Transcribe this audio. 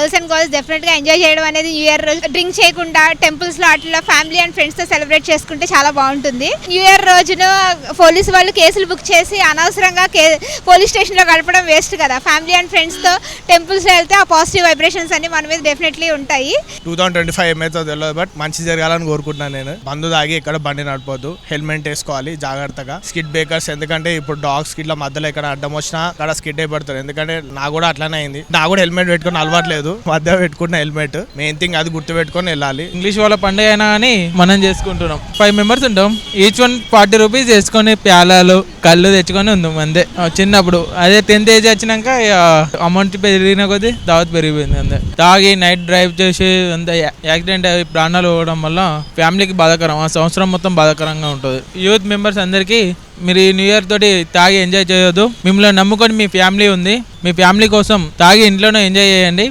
Girls and girls definite గా enjoy చేయడం అనేది న్యూ ఇయర్ రోజు డ్రింక్ చేయకుండా టెంపుల్స్ లో అట్లా ఫ్యామిలీ అండ్ ఫ్రెండ్స్ తో సెలబ్రేట్ చేసుకుంటే చాలా బాగుంటుంది. న్యూ ఇయర్ రోజున పోలీసు వాళ్ళు కేసులు బుక్ చేసి అనవసరంగా పోలీస్ స్టేషన్ లో గడపడం వేస్ట్ కదా. ఫ్యామిలీ అండ్ ఫ్రెండ్స్ తో టెంపుల్స్ లో వెళ్తే ఆ పాజిటివ్ వైబ్రేషన్స్ అన్ని మన మీద డెఫినెట్లీ ఉంటాయి. 2025 ఏమైతే తెలియదు, బట్ మంచి జరగాలని కోరుకుంటున్నాను. నేను బంధు తాగి ఎక్కడ బండి నడపొద్దు, హెల్మెట్ వేసుకోవాలి జాగ్రత్తగా. స్కిడ్ బ్రేకర్స్, ఎందుకంటే ఇప్పుడు డాగ్స్ కిట్ల మధ్యలో ఎక్కడ అడ్డం వచ్చినా అక్కడ స్కిడ్ అయిపడతారు. ఎందుకంటే నాకు కూడా అట్లానే అయింది. నాకు కూడా హెల్మెట్ పెట్టుకుని అలవాట్లేదు, మధ్య పెట్టుకున్న హెల్మెట్ మెయిన్ థింగ్, అది గుర్తు పెట్టుకొని వెళ్ళాలి. ఇంగ్లీష్ వాళ్ళ పండుగ అయినా కానీ మనం చేసుకుంటున్నాం. 5 members ఉంటాం, ఈచ్ వన్ 40 rupees వేసుకొని ప్యాలాలు కళ్ళు తెచ్చుకొని ఉందాం అంతే చిన్నప్పుడు. అదే 10th ఏజ్ వచ్చినాక అమౌంట్ పెరిగిన కొద్దీ దావత్ పెరిగిపోయింది అంతే. తాగి నైట్ డ్రైవ్ చేసి అంత యాక్సిడెంట్ అయ్యి ప్రాణాలు పోవడం వల్ల ఫ్యామిలీకి బాధాకరం, ఆ సంవత్సరం మొత్తం బాధాకరంగా ఉంటుంది. యూత్ మెంబర్స్ అందరికీ మీరు ఈ న్యూ ఇయర్ తోటి తాగి ఎంజాయ్ చేయొద్దు. మిమ్మల్ని నమ్ముకొని మీ ఫ్యామిలీ ఉంది, మీ ఫ్యామిలీ కోసం తాగి ఇంట్లోనే ఎంజాయ్ చేయండి.